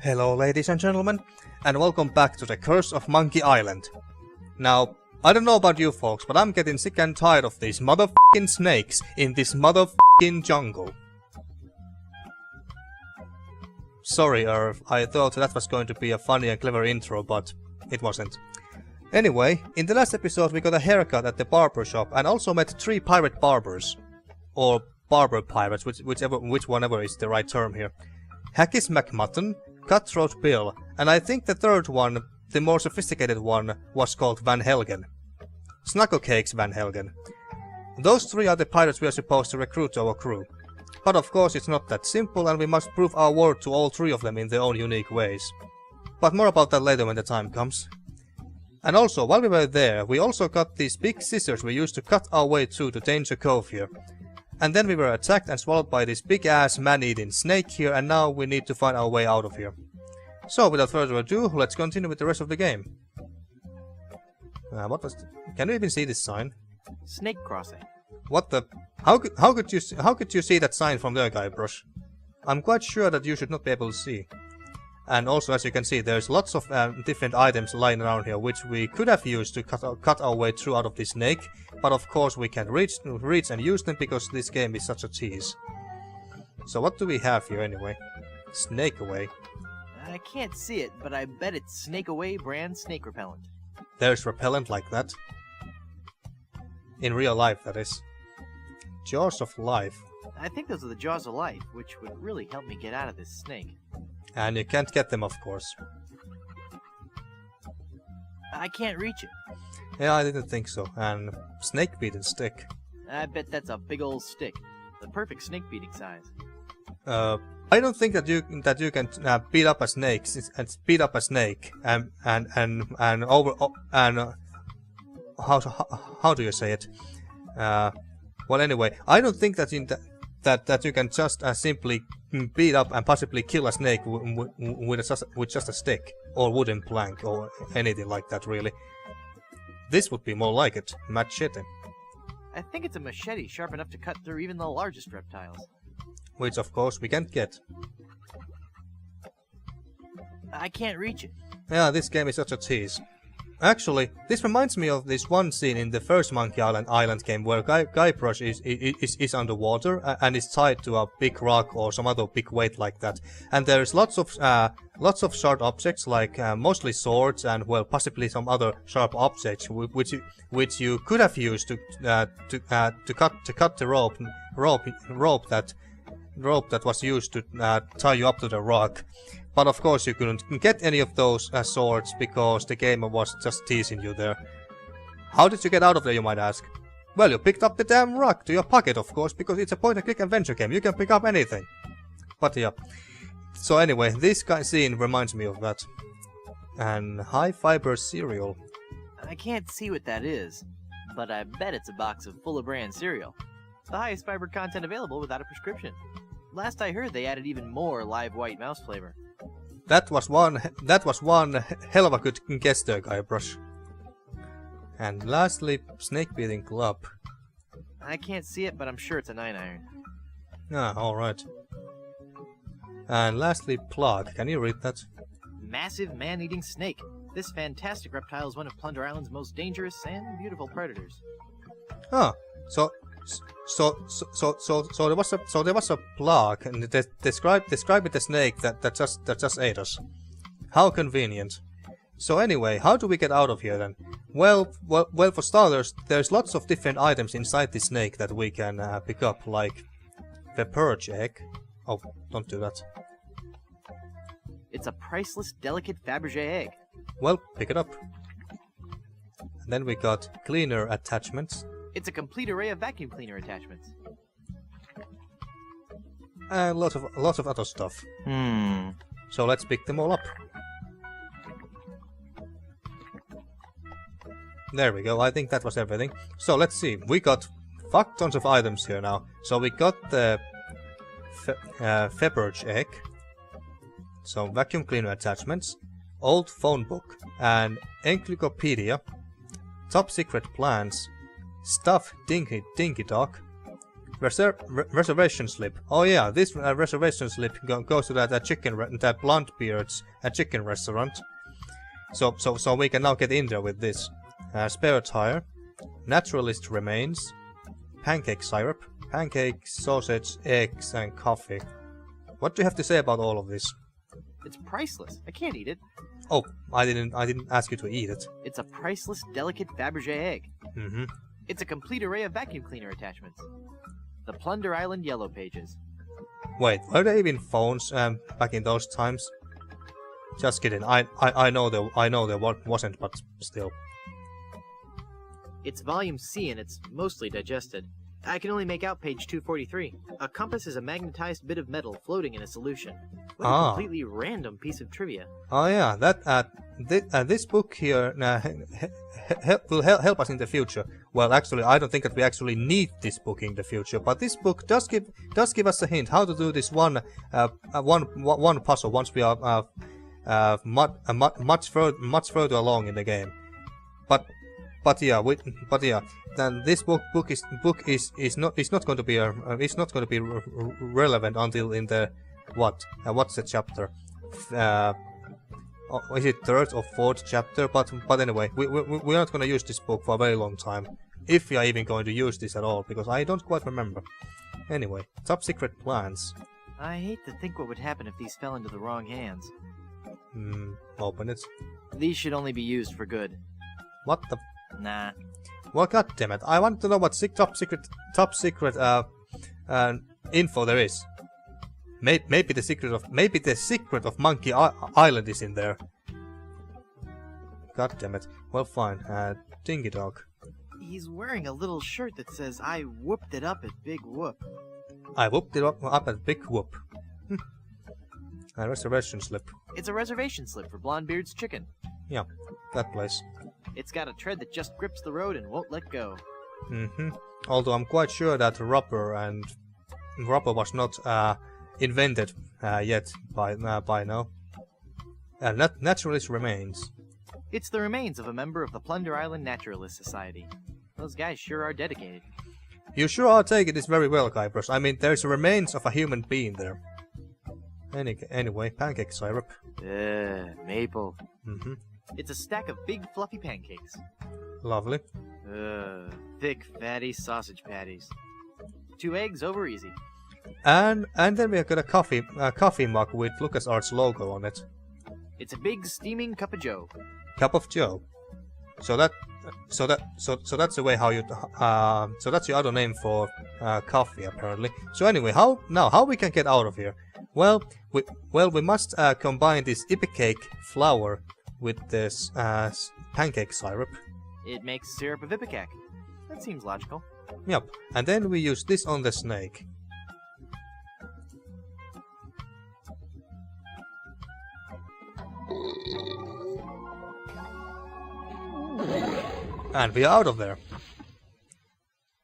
Hello ladies and gentlemen, and welcome back to the Curse of Monkey Island. Now, I don't know about you folks, but I'm getting sick and tired of these motherfucking snakes in this motherfucking jungle. Sorry, Irv, I thought that was going to be a funny and clever intro, but it wasn't. Anyway, in the last episode we got a haircut at the barber shop and also met 3 pirate barbers. Or barber pirates, which one ever is the right term here. Hackis McMutton, Cutthroat Bill, and I think the third one, the more sophisticated one, was called Van Helgen. Snugglecakes Van Helgen. Those 3 are the pirates we are supposed to recruit to our crew. But of course it's not that simple and we must prove our worth to all 3 of them in their own unique ways. But more about that later when the time comes. And also, while we were there, we also got these big scissors we used to cut our way through to Danjer Cove here. And then we were attacked and swallowed by this big-ass man-eating snake here, and now we need to find our way out of here. So, without further ado, let's continue with the rest of the game. What was... Can you even see this sign? Snake crossing. What the... How could you see that sign from there, Guybrush? I'm quite sure that you should not be able to see. And also, as you can see, there's lots of different items lying around here, which we could have used to cut our way through out of this snake. But of course, we can't reach and use them because this game is such a tease. So what do we have here anyway? Snake away. I can't see it, but I bet it's Snake Away brand snake repellent. There's repellent like that? In real life, that is. Jaws of Life. I think those are the Jaws of Life, which would really help me get out of this snake. And you can't get them, of course. I can't reach it. Yeah, I didn't think so. And snake beating stick. I bet that's a big old stick. The perfect snake beating size. I don't think that you can beat up a snake and speed up a snake and how do you say it? Well, anyway, I don't think that you can just simply beat up and possibly kill a snake with just a stick or wooden plank or anything like that, really. This would be more like it, machete. I think it's a machete sharp enough to cut through even the largest reptiles. Which, of course, we can't get. I can't reach it. Yeah, this game is such a tease. Actually, this reminds me of this one scene in the first Monkey Island game where Guybrush is underwater and is tied to a big rock or some other big weight like that. And there's lots of sharp objects like mostly swords and, well, possibly some other sharp objects which you could have used to cut the rope that was used to tie you up to the rock. But of course you couldn't get any of those swords because the game was just teasing you there. How did you get out of there, you might ask? Well, you picked up the damn rock to your pocket, of course, because it's a point-and-click adventure game. You can pick up anything. But yeah. So anyway, this scene reminds me of that. And high-fiber cereal. I can't see what that is, but I bet it's a box of Full of Brand cereal. The highest fiber content available without a prescription. Last I heard, they added even more live white mouse flavor. That was one hell of a good guess there, Guybrush. And lastly, snake beating club. I can't see it, but I'm sure it's a 9-iron. Ah, alright. And lastly, plug. Can you read that? Massive man-eating snake. This fantastic reptile is one of Plunder Island's most dangerous and beautiful predators. Ah, so there was a plug and it described the snake that just ate us. How convenient. So anyway, how do we get out of here then? Well, for starters, there's lots of different items inside the snake that we can pick up, like the purge egg. Oh, don't do that. It's a priceless, delicate Fabergé egg. Well, pick it up. And then we got cleaner attachments. It's a complete array of vacuum cleaner attachments. And lots of other stuff. So let's pick them all up. There we go, I think that was everything. So let's see, we got fuck tons of items here now. So we got the Fabergé egg, some vacuum cleaner attachments, old phone book, an encyclopedia, top secret plans, stuff dinky dog, Reservation slip. Oh yeah, this reservation slip goes to that that Blondebeard's chicken restaurant. So we can now get in there with this. Spare tire, naturalist remains, pancake syrup, pancakes, sausage, eggs, and coffee. What do you have to say about all of this? It's priceless. I can't eat it. Oh, I didn't ask you to eat it. It's a priceless, delicate Fabergé egg. Mm-hmm. It's a complete array of vacuum cleaner attachments. The Plunder Island Yellow Pages. Wait, were there even phones back in those times? Just kidding. I know there wasn't, but still. It's volume C and it's mostly digested. I can only make out page 243. A compass is a magnetized bit of metal floating in a solution. What a completely random piece of trivia. Oh yeah, that this book here will help us in the future. Well, actually, I don't think that we actually need this book in the future, but this book does give us a hint how to do this one puzzle once we are much further along in the game. But yeah, then this book is not going to be relevant until in the what's the chapter? Is it third or fourth chapter? But anyway, we're not going to use this book for a very long time, if we are even going to use this at all, because I don't quite remember. Anyway, top secret plans. I hate to think what would happen if these fell into the wrong hands. Open it. These should only be used for good. What the? Nah. Well, goddammit, I want to know what top secret info there is. Maybe the secret of Monkey Island is in there. Goddammit. Well, fine. Dingy Dog. He's wearing a little shirt that says, "I whooped it up at Big Whoop." I whooped it up at Big Whoop. A reservation slip. It's a reservation slip for Blondebeard's chicken. Yeah, that place. It's got a tread that just grips the road and won't let go. Although I'm quite sure that rubber was not invented yet by now. Naturalist remains. It's the remains of a member of the Plunder Island Naturalist Society. Those guys sure are dedicated. You sure are taking this very well, Guybrush. I mean, there's remains of a human being there. Anyway, pancake syrup. Maple. It's a stack of big fluffy pancakes. Lovely. Thick fatty sausage patties. 2 eggs over easy. And then we got a coffee mug with LucasArts logo on it. It's a big steaming cup of joe. Cup of joe. So that's the way how you so that's your other name for coffee apparently. So anyway, how we can get out of here? Well, we must combine this ipecac flour with this pancake syrup. It makes syrup of ipecac. That seems logical. Yep, and then we use this on the snake. And we are out of there.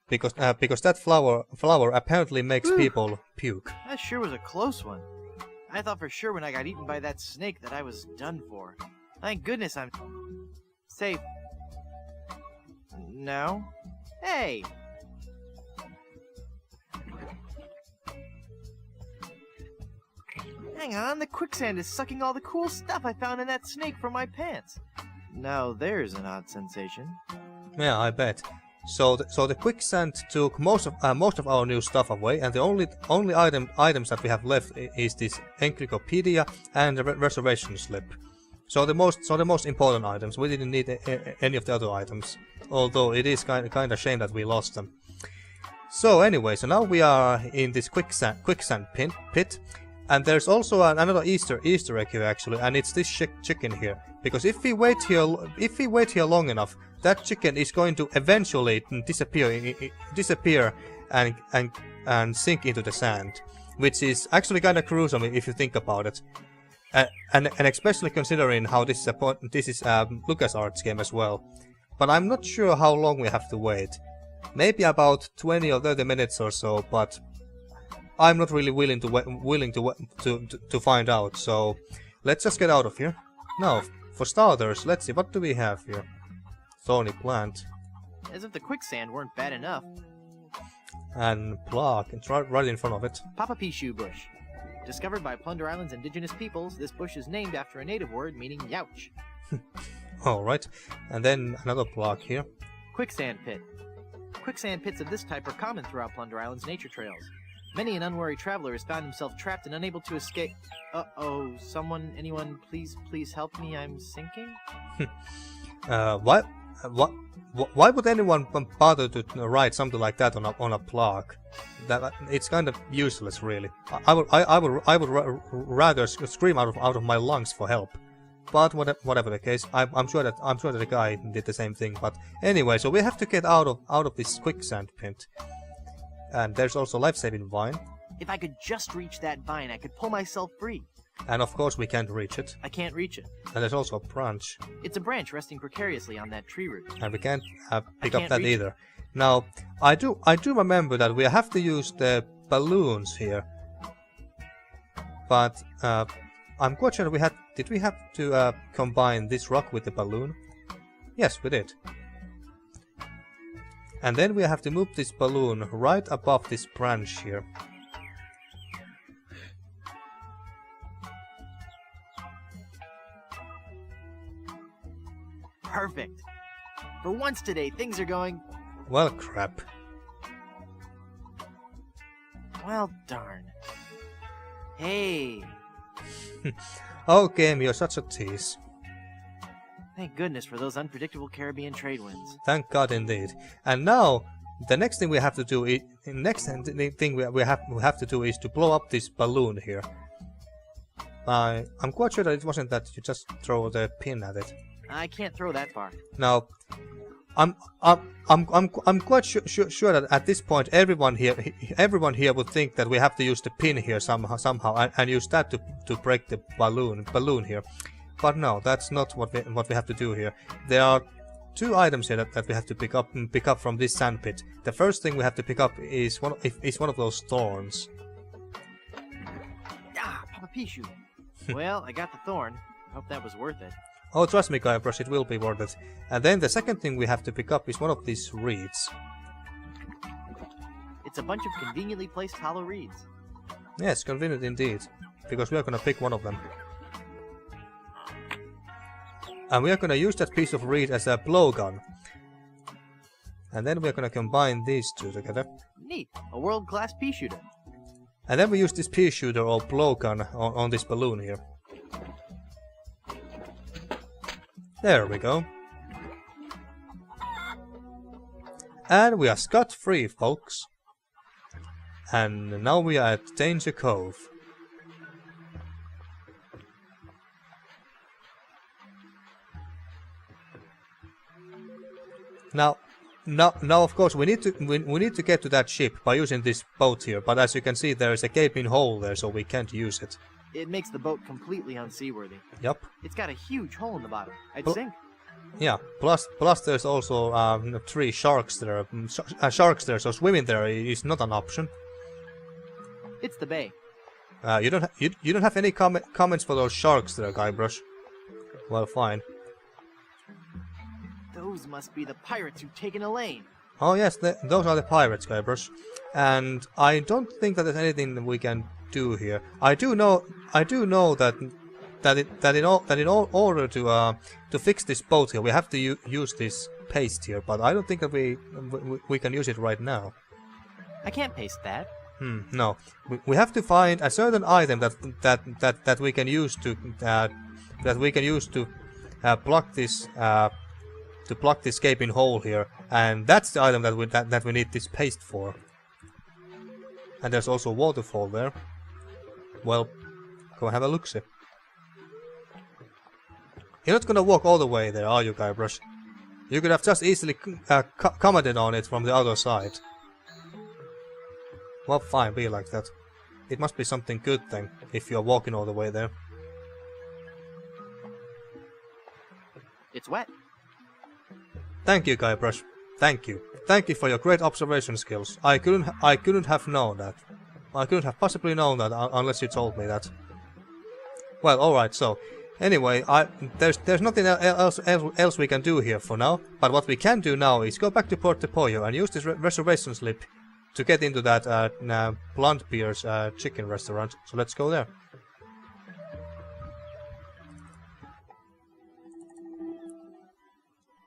Because that flour apparently makes people puke. That sure was a close one. I thought for sure when I got eaten by that snake that I was done for. Thank goodness I'm safe. No? Hey! Hang on, the quicksand is sucking all the cool stuff I found in that snake from my pants. Now there's an odd sensation. Yeah, I bet. So the quicksand took most of our new stuff away, and the only items that we have left is this encyclopedia and the reservation slip. So the most important items. We didn't need any of the other items, although it is kind of shame that we lost them. So anyway, so now we are in this quicksand pit, and there's also another Easter egg here actually, and it's this chicken here. Because if we wait here long enough, that chicken is going to eventually disappear and sink into the sand, which is actually kind of gruesome if you think about it. And especially considering how this is LucasArts game as well. But I'm not sure how long we have to wait. Maybe about 20 or 30 minutes or so, but I'm not really willing to find out. So let's just get out of here. Now, for starters, let's see, what do we have here? Thorny plant. As if the quicksand weren't bad enough. And plug. It's right in front of it. Papapishu bush. Discovered by Plunder Island's indigenous peoples, this bush is named after a native word meaning youch. Alright. And then another plug here. Quicksand Pit. Quicksand pits of this type are common throughout Plunder Island's nature trails. Many an unwary traveler has found himself trapped and unable to escape. Uh-oh, anyone, please help me, I'm sinking? Why would anyone bother to write something like that on a plaque? It's kind of useless, really. I would rather scream out of my lungs for help. But whatever the case, I'm sure that the guy did the same thing. But anyway, so we have to get out of this quicksand pit. And there's also life-saving vine. If I could just reach that vine, I could pull myself free. And of course we can't reach it. I can't reach it. And there's also a branch. It's a branch resting precariously on that tree root. And we can't pick up that either. Now, I do remember that we have to use the balloons here. But I'm quite sure did we have to combine this rock with the balloon? Yes, we did. And then we have to move this balloon right above this branch here. Perfect. For once today, things are going... Well, crap. Well, darn. Hey. Oh, game, you're such a tease. Thank goodness for those unpredictable Caribbean trade winds. Thank God indeed. And now, the next thing we have to do is we have to do is to blow up this balloon here. I'm quite sure that it wasn't that you just throw the pin at it. I can't throw that far. Now, I'm quite sure that at this point everyone here would think that we have to use the pin here somehow and use that to break the balloon here. But no, that's not what we have to do here. There are two items here that we have to pick up from this sand pit. The first thing we have to pick up is one of those thorns. Ah, Papapishu. Well, I got the thorn. I hope that was worth it. Oh, trust me, Guybrush, it will be worth it. And then the second thing we have to pick up is one of these reeds. It's a bunch of conveniently placed hollow reeds. Yes, convenient indeed, because we are gonna pick one of them. And we are gonna use that piece of reed as a blowgun. And then we are gonna combine these two together. Neat, a world-class pea shooter. And then we use this pea shooter or blowgun on this balloon here. There we go. And we are scot-free, folks. And now we are at Danjer Cove. Now, of course, we need to get to that ship by using this boat here. But as you can see, there is a gaping hole there, so we can't use it. It makes the boat completely unseaworthy. Yep. It's got a huge hole in the bottom. I'd sink. Yeah. Plus, there's also 3 sharks there. So swimming there is not an option. It's the bay. You don't have any comments for those sharks there, Guybrush. Well, fine. Those must be the pirates who've taken Elaine. Oh yes, those are the pirates, Guybrush. And I don't think that there's anything that we can do here. I do know that in order to fix this boat here, we have to use this paste here. But I don't think that we can use it right now. I can't paste that. No. We have to find a certain item that we can use to block this gaping hole here, and that's the item that we need this paste for. And there's also a waterfall there. Well, go have a look-see. You're not gonna walk all the way there, are you, Guybrush? You could have just easily commented on it from the other side. Well, fine, be like that. It must be something good then, if you're walking all the way there. It's wet. Thank you, Guybrush. Thank you. Thank you for your great observation skills. I couldn't have known that. I couldn't have possibly known that unless you told me that. Well, alright, so anyway, there's nothing else we can do here for now, but what we can do now is go back to Port de Pollo and use this reservation slip to get into that Blondebeard's chicken restaurant. So let's go there.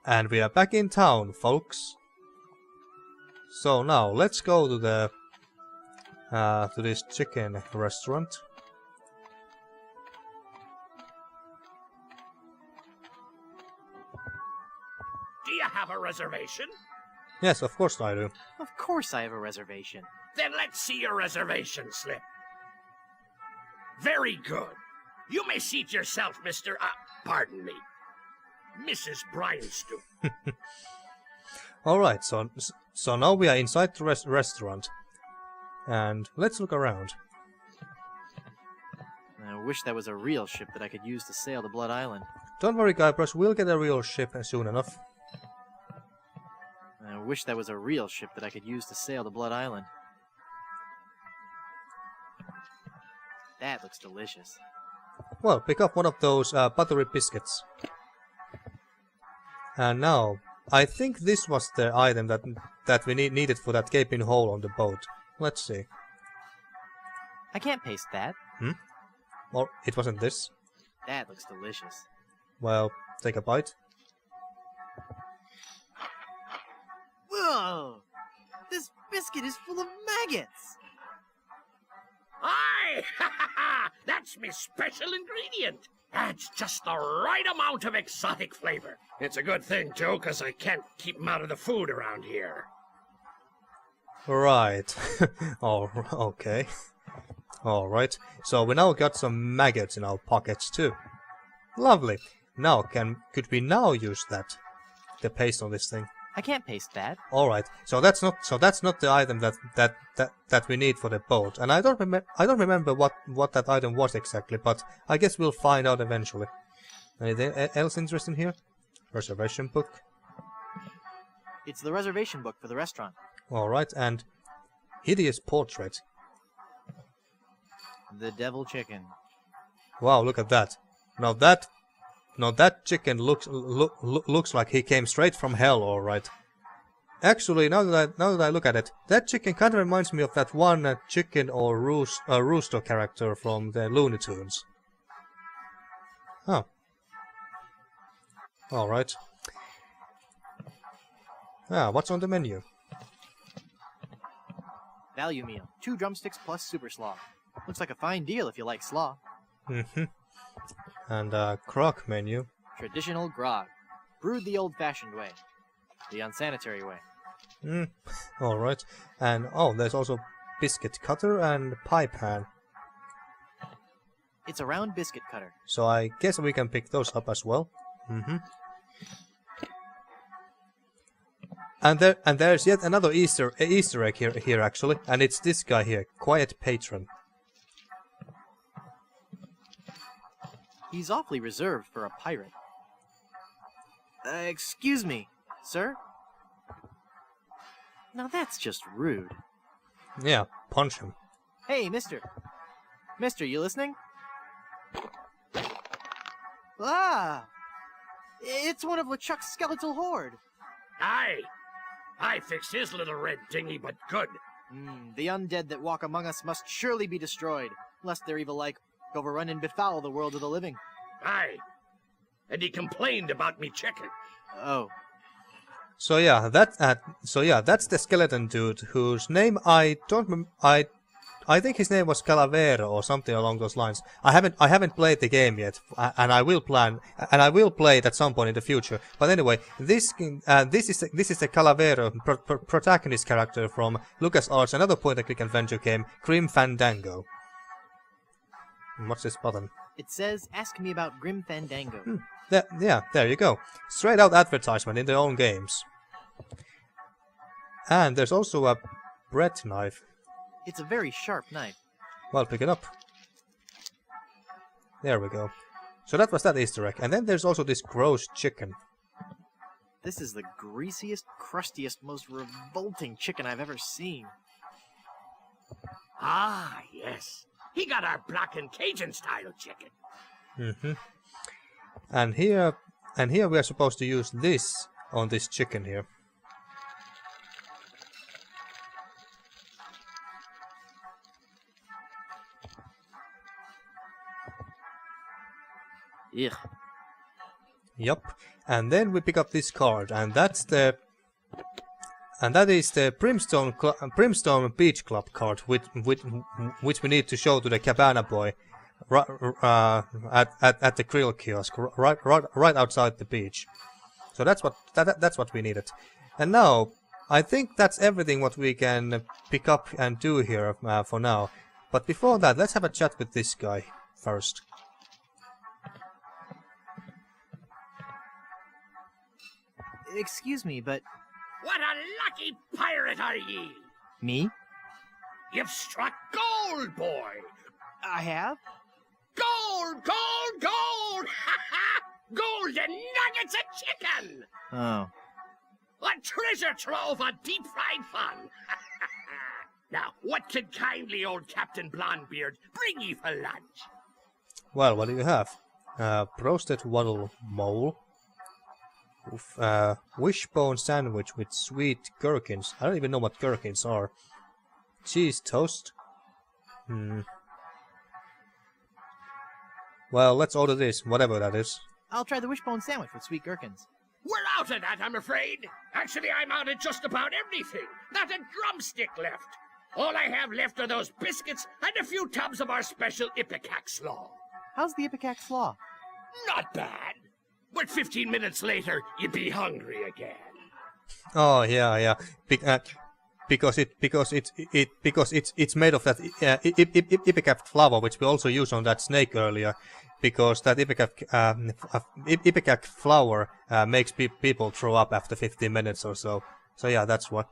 And we are back in town, folks. So now let's go to the to this chicken restaurant. Do you have a reservation? Yes, of course I do. Of course I have a reservation. Then let's see your reservation slip. Very good. You may seat yourself, Mr. Pardon me. Mrs. Bryanstoop. Alright, so now we are inside the restaurant. And let's look around. I wish that was a real ship that I could use to sail to Blood Island. Don't worry, Guybrush, we'll get a real ship soon enough. I wish that was a real ship that I could use to sail to Blood Island. That looks delicious. Well, pick up one of those buttery biscuits. And now, I think this was the item that we needed for that gaping hole on the boat. Let's see. I can't paste that. Or it wasn't this. That looks delicious. Well, take a bite. Whoa! This biscuit is full of maggots! Aye! Ha ha ha! That's my special ingredient. Adds just the right amount of exotic flavor. It's a good thing, too, because I can't keep 'em out of the food around here. Right. Oh, okay. Alright. So we now got some maggots in our pockets too. Lovely. Now could we now use that? The paste on this thing. I can't paste that. Alright. So that's not the item that we need for the boat. And I don't remember what that item was exactly, but I guess we'll find out eventually. Anything else interesting here? Reservation book. It's the reservation book for the restaurant. Alright, and hideous portrait. The devil chicken. Wow, look at that. Now that chicken looks like he came straight from hell, alright. Actually, now that I look at it, that chicken kind of reminds me of that one chicken or rooster character from the Looney Tunes. Oh. Alright. What's on the menu? Value meal. 2 drumsticks plus super slaw. Looks like a fine deal if you like slaw. And crock menu. Traditional grog. Brewed the old-fashioned way. The unsanitary way. Alright. And there's also biscuit cutter and pie pan. It's a round biscuit cutter. So I guess we can pick those up as well. And there's yet another Easter egg here actually, and it's this guy here, Quiet Patron. He's awfully reserved for a pirate. Excuse me, sir? Now that's just rude. Yeah, punch him. Hey, mister. Mister, you listening? Ah! It's one of LeChuck's skeletal horde. Aye. I fixed his little red dinghy, but good. The undead that walk among us must surely be destroyed, lest their evil like overrun and befoul the world of the living. Aye. And he complained about me chicken. Oh. So yeah, that's the skeleton dude whose name I think his name was Calavera or something along those lines. I haven't played the game yet, and I will play it at some point in the future. But anyway, this is the Calavera protagonist character from LucasArts' another point-and-click adventure game, Grim Fandango. What's this button? It says, "Ask me about Grim Fandango." There you go. Straight out advertisement in their own games. And there's also a bread knife. It's a very sharp knife. Well, pick it up. There we go. So that was that Easter egg. And then there's also this gross chicken. This is the greasiest, crustiest, most revolting chicken I've ever seen. Ah, yes. He got our black and Cajun style chicken. And here we are supposed to use this on this chicken here. Ugh. Yup. And then we pick up this card, and that is the Brimstone Beach Club card, which we need to show to the Cabana boy, at the grill kiosk, right outside the beach. So that's what we needed. And now I think that's everything what we can pick up and do here for now. But before that, let's have a chat with this guy first. Excuse me, but... What a lucky pirate are ye! Me? You've struck gold, boy! I have? Gold, gold, gold! Ha ha! Golden nuggets of chicken! Oh. A treasure trove of deep-fried fun! Now, what can kindly old Captain Blondebeard bring ye for lunch? Well, what do you have? Roasted wattle mole. Wishbone sandwich with sweet gherkins. I don't even know what gherkins are. Cheese toast. Well, let's order this, whatever that is. I'll try the wishbone sandwich with sweet gherkins. We're out of that, I'm afraid. Actually, I'm out of just about everything. Not a drumstick left. All I have left are those biscuits and a few tubs of our special Ipecac slaw. How's the Ipecac slaw? Not bad. But 15 minutes later, you'd be hungry again. Oh yeah. Because it's made of that Ipecac flour, which we also used on that snake earlier. Because that Ipecac flour makes people throw up after 15 minutes or so. So yeah, that's what.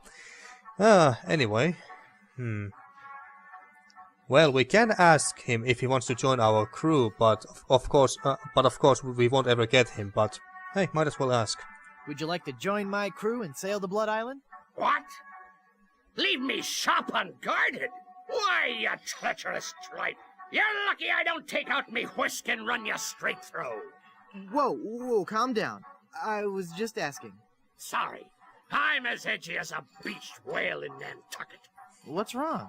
Anyway. Well, we can ask him if he wants to join our crew, but of course we won't ever get him. But hey, might as well ask. Would you like to join my crew and sail to Blood Island? What? Leave me shop unguarded? Why, you treacherous tripe! You're lucky I don't take out me whisk and run you straight through. Whoa, calm down. I was just asking. Sorry, I'm as edgy as a beached whale in Nantucket. What's wrong?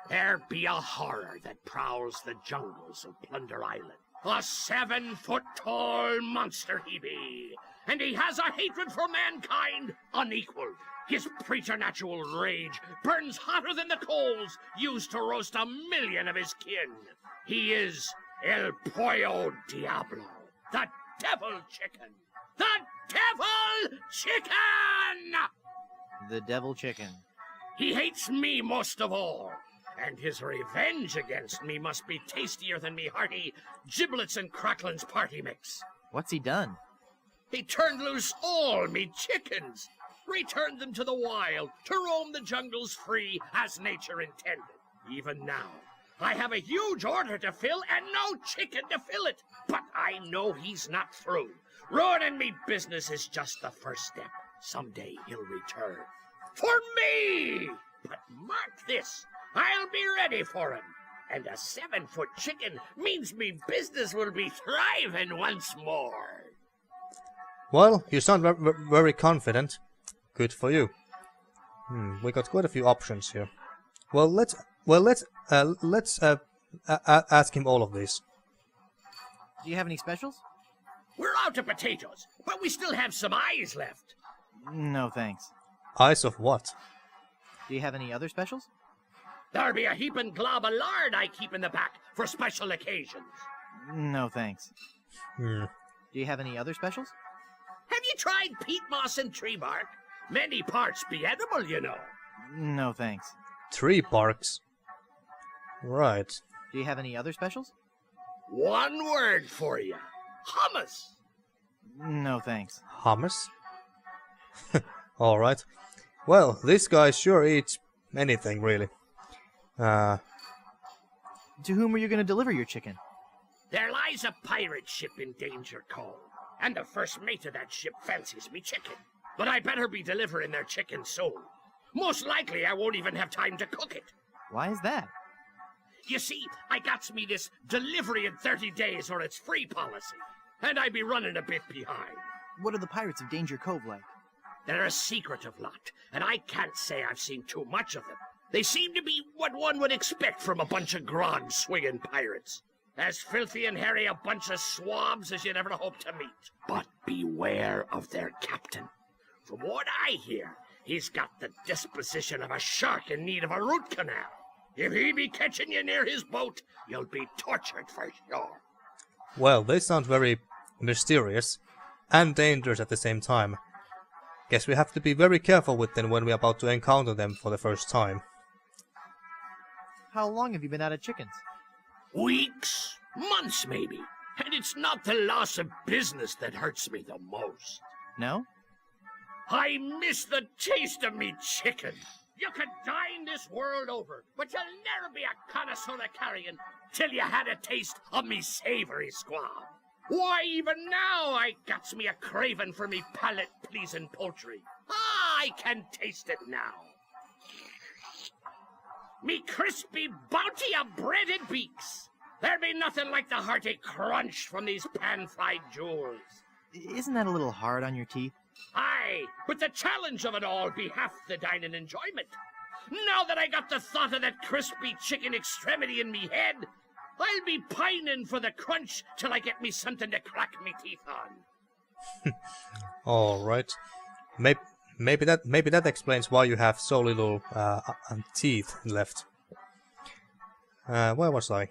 There be a horror that prowls the jungles of Plunder Island. A 7-foot-tall monster he be, and he has a hatred for mankind unequaled. His preternatural rage burns hotter than the coals used to roast 1,000,000 of his kin. He is El Pollo Diablo, the Devil Chicken. The Devil Chicken! The Devil Chicken. He hates me most of all, and his revenge against me must be tastier than me hearty giblets and cracklins party mix. What's he done? He turned loose all me chickens, returned them to the wild to roam the jungles free as nature intended. Even now, I have a huge order to fill and no chicken to fill it, but I know he's not through. Ruining me business is just the first step. Someday he'll return. For me! But mark this, I'll be ready for him. And a 7-foot chicken means me business will be thriving once more. Well, you sound very confident. Good for you. We got quite a few options here. Well, let's ask him all of these. Do you have any specials? We're out of potatoes, but we still have some eyes left. No, thanks. Eyes of what? Do you have any other specials? There'll be a heaping glob of lard I keep in the back for special occasions. No, thanks. Hmm. Do you have any other specials? Have you tried peat moss and tree bark? Many parts be edible, you know. No, thanks. Tree barks. Right. Do you have any other specials? One word for you. Hummus. No, thanks. Hummus? Alright. Well, this guy sure eats anything, really. To whom are you going to deliver your chicken? There lies a pirate ship in Danjer Cove, and the first mate of that ship fancies me chicken. But I better be delivering their chicken soon. Most likely I won't even have time to cook it. Why is that? You see, I got me this delivery in 30 days or it's free policy, and I be running a bit behind. What are the pirates of Danjer Cove like? They're a secretive lot, and I can't say I've seen too much of them. They seem to be what one would expect from a bunch of grog-swinging pirates. As filthy and hairy a bunch of swabs as you'd ever hope to meet. But beware of their captain. From what I hear, he's got the disposition of a shark in need of a root canal. If he be catching you near his boat, you'll be tortured for sure. Well, they sound very mysterious and dangerous at the same time. Guess we have to be very careful with them when we're about to encounter them for the first time. How long have you been out of chickens? Weeks, months maybe. And it's not the loss of business that hurts me the most. No? I miss the taste of me chicken. You could dine this world over, but you'll never be a connoisseur of carrion till you had a taste of me savory squab. Why, even now I gets me a craving for me palate-pleasing poultry. Ah, I can taste it now. Me crispy bounty of breaded beaks. There'd be nothing like the hearty crunch from these pan-fried jewels. Isn't that a little hard on your teeth? Aye, but the challenge of it all be half the dining enjoyment. Now that I got the thought of that crispy chicken extremity in me head, I'll be pining for the crunch till I get me something to crack me teeth on. Alright. Maybe that explains why you have so little teeth left. Where was I?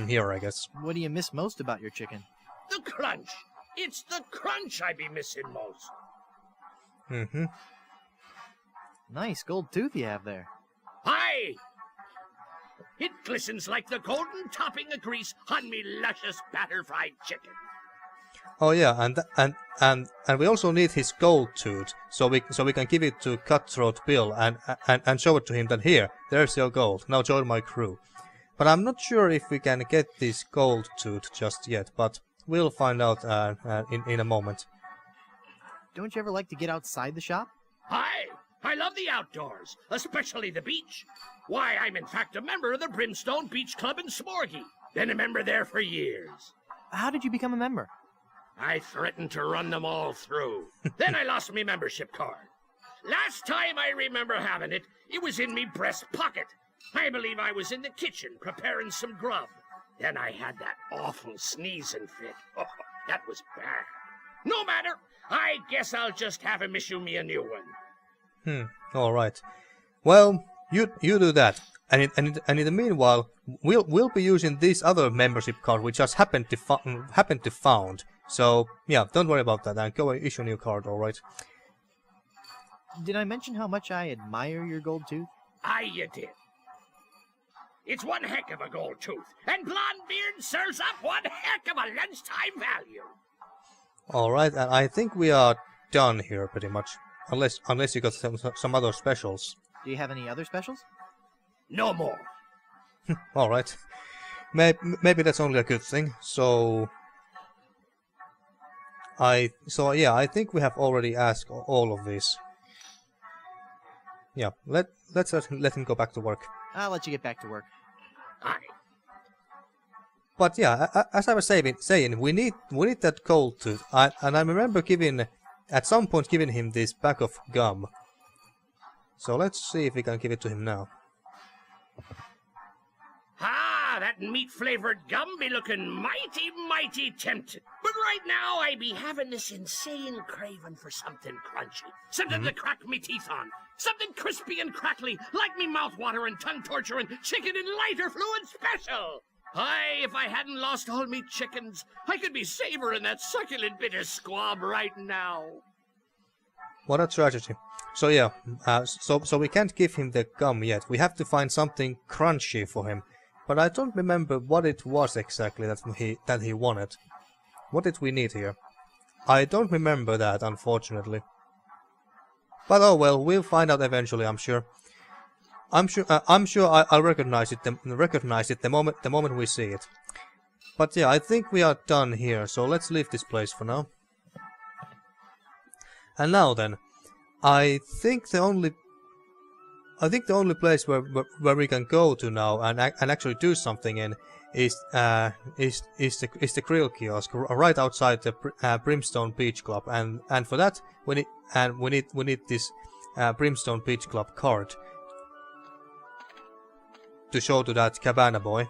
Here, I guess. What do you miss most about your chicken? The crunch. It's the crunch I be missing most. Mm-hmm. Nice gold tooth you have there. Aye! It glistens like the golden topping of grease on me luscious batter-fried chicken. Oh yeah, and we also need his gold tooth, so we can give it to Cutthroat Bill and show it to him that here, there's your gold. Now join my crew. But I'm not sure if we can get this gold tooth just yet, but we'll find out in a moment. Don't you ever like to get outside the shop? Aye, I love the outdoors, especially the beach. Why, I'm in fact a member of the Brimstone Beach Club in Smorgy. Been a member there for years. How did you become a member? I threatened to run them all through. Then I lost me membership card. Last time I remember having it, it was in me breast pocket. I believe I was in the kitchen preparing some grub. Then I had that awful sneezing fit. Oh, that was bad. No matter. I guess I'll just have him issue me a new one. Alright. Well, you do that. And in the meanwhile, we'll be using this other membership card we just happened to found. So yeah, don't worry about that and go issue a new card, alright? Did I mention how much I admire your gold tooth? Aye, you did. It's one heck of a gold tooth, and Blondebeard serves up one heck of a lunchtime value. Alright, and I think we are done here pretty much. Unless you got some other specials. Do you have any other specials? No more. Alright. Maybe that's only a good thing. So yeah, I think we have already asked all of this. Yeah, let's let him go back to work. I'll let you get back to work. Aye. But yeah, as I was saying, we need that gold tooth. And I remember at some point giving him this bag of gum. So let's see if we can give it to him now. Ah, that meat-flavored gum be looking mighty, mighty tempting. But right now I be having this insane craving for something crunchy. Something to crack me teeth on. Something crispy and crackly, like me mouth-watering, tongue-torturing chicken and lighter fluid special. Aye, if I hadn't lost all me chickens, I could be savoring that succulent bit of squab right now. What a tragedy. So yeah, so we can't give him the gum yet. We have to find something crunchy for him. But I don't remember what it was exactly that he wanted. What did we need here? I don't remember that, unfortunately. But oh well, we'll find out eventually, I'm sure. I'm sure I'll recognize it the moment we see it. But yeah, I think we are done here, so let's leave this place for now. And now then, I think the only place where we can go to now and actually do something in is the grill kiosk right outside the Brimstone Beach Club, and for that we need this Brimstone Beach Club card. to show to that Cabana boy.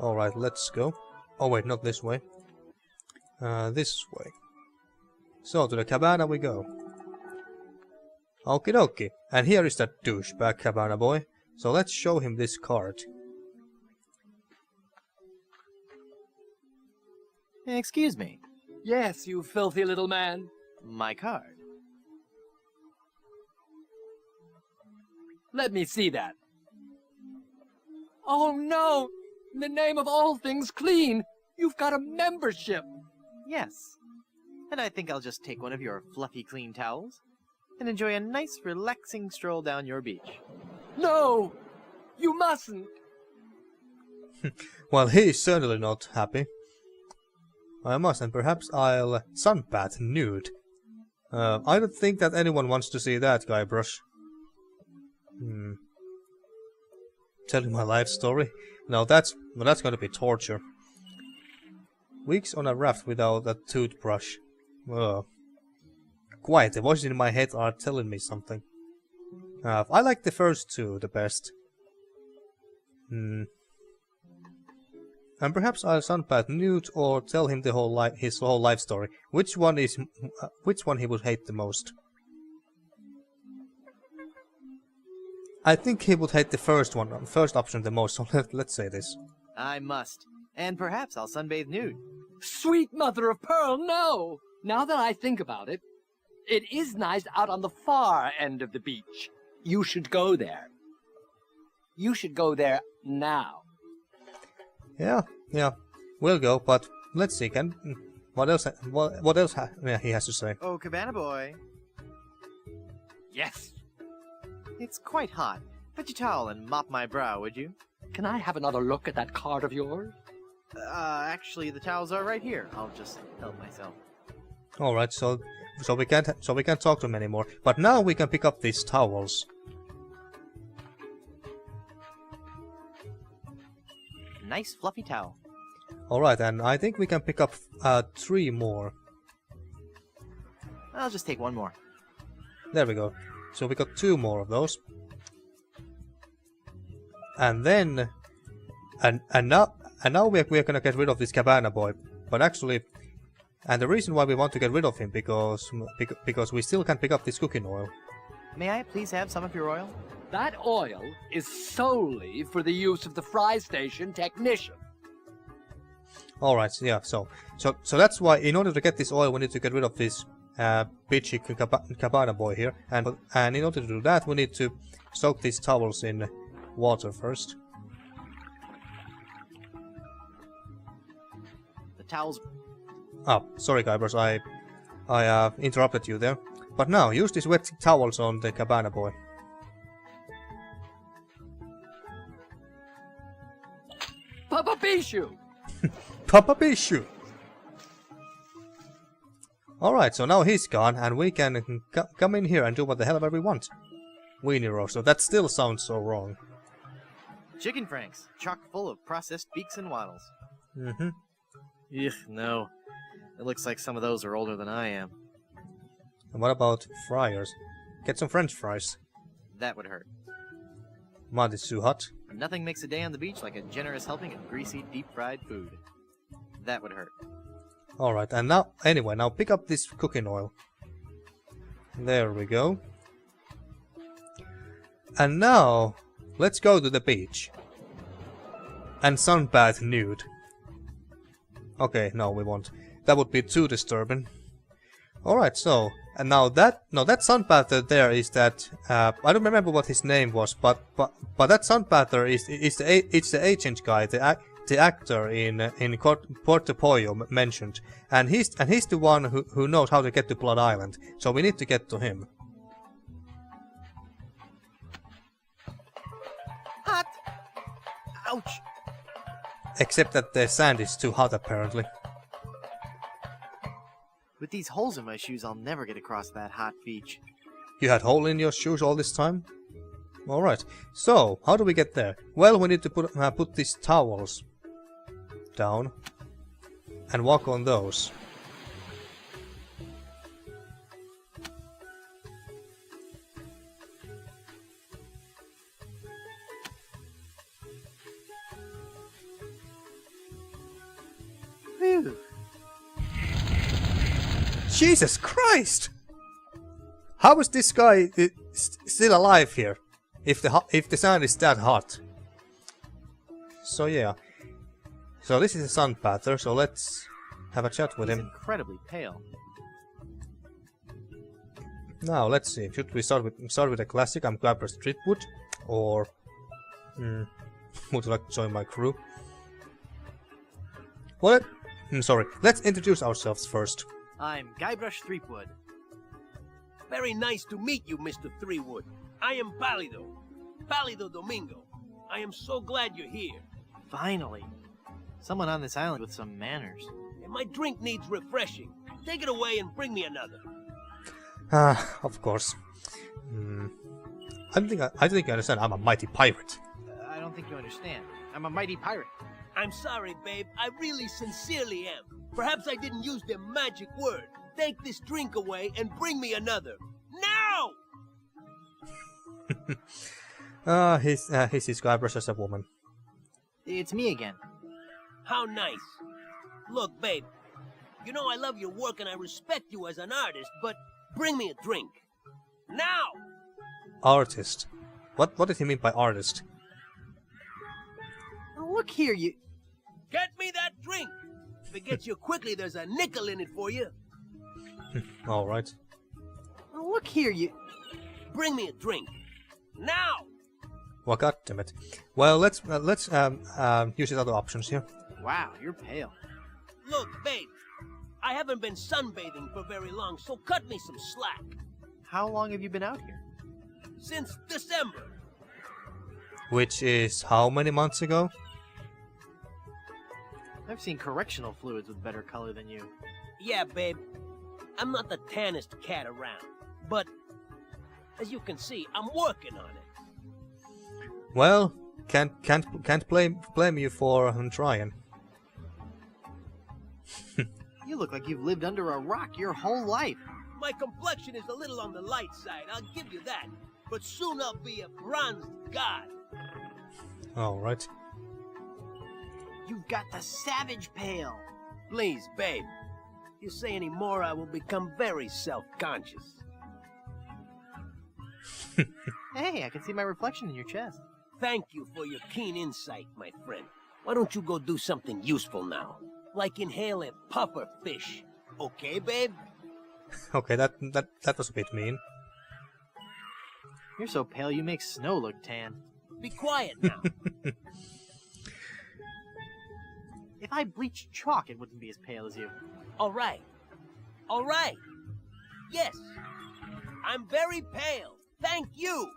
Alright, let's go. Oh wait, not this way. This way. So, to the Cabana we go. Okie dokie. And here is that douchebag Cabana boy. So let's show him this card. Excuse me. Yes, you filthy little man. My card. Let me see that. Oh no! In the name of all things clean, you've got a membership. Yes. And I think I'll just take one of your fluffy clean towels and enjoy a nice relaxing stroll down your beach. No! You mustn't! Well, he is certainly not happy. I must, and perhaps I'll sunbath nude. I don't think that anyone wants to see that, Guybrush. Telling my life story? No, that's gonna be torture. Weeks on a raft without a toothbrush. Quiet, the voices in my head are telling me something. I like the first two the best. And perhaps I'll sunbath nude or tell him the his whole life story. Which one he would hate the most? I think he would hate the first option the most, so let's say this. I must. And perhaps I'll sunbathe nude. Sweet mother of pearl, no! Now that I think about it, it is nice out on the far end of the beach. You should go there. You should go there now. Yeah, we'll go, but let's see, what else he has to say. Oh, Cabana boy. Yes. It's quite hot. Put your towel and mop my brow, would you? Can I have another look at that card of yours? Actually, the towels are right here. I'll just help myself. All right, so we can't talk to him anymore. But now we can pick up these towels. Nice fluffy towel. All right, and I think we can pick up 3 more. I'll just take one more. There we go. So we got 2 more of those. And then and now we're gonna get rid of this Cabana boy. But actually, and the reason why we want to get rid of him because we still can pick up this cooking oil. May I please have some of your oil? That oil is solely for the use of the fry station technician. All right, yeah. So that's why in order to get this oil, we need to get rid of this bitchy Cabana boy here, and in order to do that, we need to soak these towels in water first. The towels. Oh, sorry, Guybrush, I interrupted you there. But now use these wet towels on the Cabana boy. Papa Bishu! Papa Bishu! Alright, so now he's gone, and we can come in here and do what the hell ever we want. Weenie roast, so that still sounds so wrong. Chicken franks, chock full of processed beaks and waddles. Mm-hmm. Ugh, no. It looks like some of those are older than I am. And what about fryers? Get some French fries. That would hurt. Mud is too hot. Nothing makes a day on the beach like a generous helping of greasy, deep-fried food. That would hurt. Alright, and now, anyway, now pick up this cooking oil. There we go. And now, let's go to the beach. And sunbath nude. Okay, no, we won't. That would be too disturbing. Alright, so, and now that sunbather there is that, I don't remember what his name was, but that sunbather is the agent guy, the actor in Puerto Pollo mentioned, and he's the one who knows how to get to Blood Island, so we need to get to him. Hot! Ouch! Except that the sand is too hot apparently. With these holes in my shoes, I'll never get across that hot beach. You had hole in your shoes all this time? Alright, so, how do we get there? Well, we need to put these towels down and walk on those. Phew. Jesus Christ! How is this guy still alive here? If the sand is that hot. So yeah. So this is a sun pather, so let's have a chat with He's him. incredibly pale. Now let's see. Should we start with a classic? I'm Glabber Streetwood, or would you like to join my crew? What? Sorry. Let's introduce ourselves first. I'm Guybrush Threepwood. Very nice to meet you, Mr. Threewood. I am Pálido Domingo. I am so glad you're here. Finally. Someone on this island with some manners. And my drink needs refreshing. Take it away and bring me another. Of course. I think you understand. I'm a mighty pirate. I don't think you understand. I'm a mighty pirate. I'm sorry, babe. I really sincerely am. Perhaps I didn't use the magic word. Take this drink away and bring me another. Now! He's described as a woman. It's me again. How nice. Look, babe. You know I love your work and I respect you as an artist, but bring me a drink. Now! Artist. What did he mean by artist? Look here, you... Get me that drink! If it gets you quickly, there's a nickel in it for you. Alright. Look here, you... Bring me a drink. Now! Well, goddammit. Well, let's use the other options here. Wow, you're pale. Look, babe. I haven't been sunbathing for very long, so cut me some slack. How long have you been out here? Since December. Which is how many months ago? I've seen correctional fluids with better color than you. Yeah, babe. I'm not the tannest cat around, but as you can see, I'm working on it. Well, can't blame you for trying. You look like you've lived under a rock your whole life. My complexion is a little on the light side, I'll give you that. But soon I'll be a bronzed god. Alright. You've got the savage pale. Please, babe. If you say any more, I will become very self-conscious. Hey, I can see my reflection in your chest. Thank you for your keen insight, my friend. Why don't you go do something useful now? Like inhale a puffer fish. Okay, babe? Okay, that was a bit mean. You're so pale you make snow look tan. Be quiet now. If I bleached chalk, it wouldn't be as pale as you. All right. All right. Yes. I'm very pale. Thank you.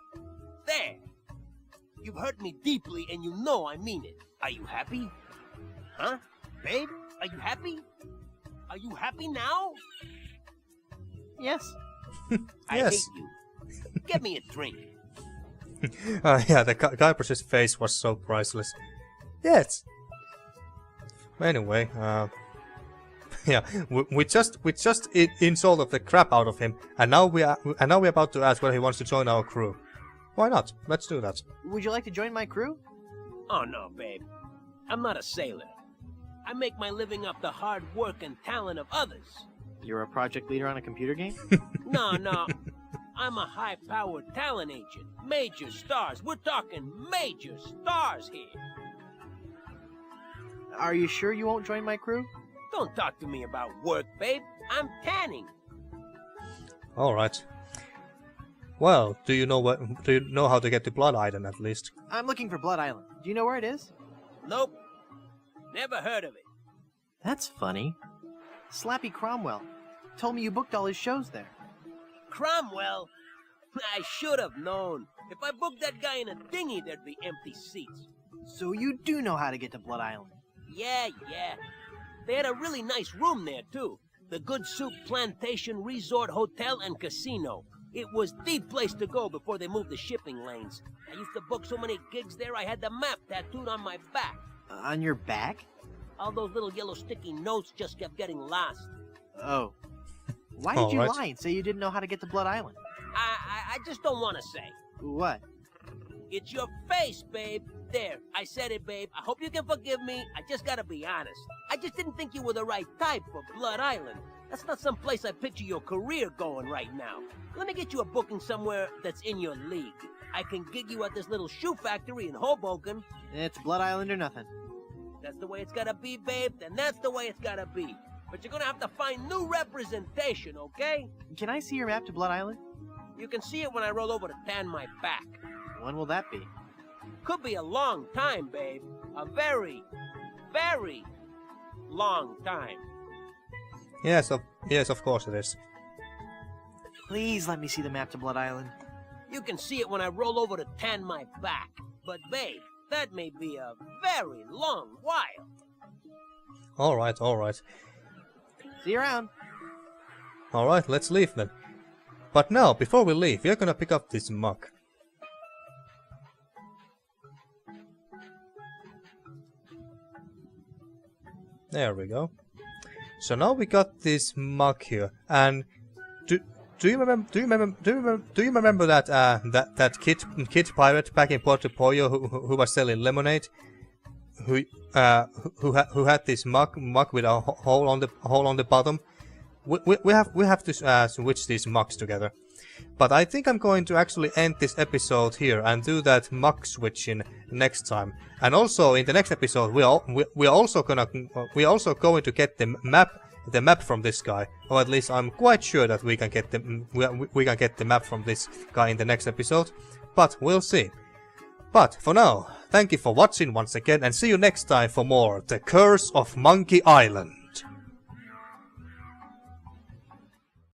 There. You've hurt me deeply and you know I mean it. Are you happy? Huh? Babe? Are you happy? Are you happy now? Yes. I Yes. hate you. Get me a drink. Yeah, the Guybrush's face was so priceless. Yes. Anyway, yeah, we just insulted the crap out of him, and now we're about to ask whether he wants to join our crew. Why not? Let's do that. Would you like to join my crew? Oh no, babe. I'm not a sailor. I make my living off the hard work and talent of others. You're a project leader on a computer game? No. I'm a high-powered talent agent. Major stars. We're talking major stars here. Are you sure you won't join my crew? Don't talk to me about work, babe. I'm tanning. All right. Well, do you know how to get to Blood Island at least? I'm looking for Blood Island. Do you know where it is? Nope. Never heard of it. That's funny. Slappy Cromwell told me you booked all his shows there. Cromwell? I should have known. If I booked that guy in a dinghy, there'd be empty seats. So you do know how to get to Blood Island. Yeah. They had a really nice room there, too. The Good Soup Plantation Resort Hotel and Casino. It was the place to go before they moved the shipping lanes. I used to book so many gigs there, I had the map tattooed on my back. On your back? All those little yellow sticky notes just kept getting lost. Oh. Why did you Alright. lie and say you didn't know how to get to Blood Island? I just don't want to say. What? It's your face, babe. There, I said it, babe. I hope you can forgive me. I just gotta be honest. I just didn't think you were the right type for Blood Island. That's not some place I picture your career going right now. Let me get you a booking somewhere that's in your league. I can gig you at this little shoe factory in Hoboken. It's Blood Island or nothing. That's the way it's gotta be, babe. Then that's the way it's gotta be. But you're gonna have to find new representation, okay? Can I see your map to Blood Island? You can see it when I roll over to tan my back. When will that be? Could be a long time, babe. A very, very long time. Yes, of course it is. Please let me see the map to Blood Island. You can see it when I roll over to tan my back. But, babe, that may be a very long while. Alright. See you around. Alright, let's leave then. But now, before we leave, we're gonna pick up this mug. There we go. So now we got this mug here, and do you remember that that kid pirate back in Puerto Pollo who was selling lemonade, who had this mug with a hole on the bottom? We have to switch these mugs together. But I think I'm going to actually end this episode here and do that mug switching next time. And also in the next episode we're also going to get the map from this guy, or at least I'm quite sure that we can get the map from this guy in the next episode. But we'll see. But for now, thank you for watching once again, and see you next time for more The Curse of Monkey Island.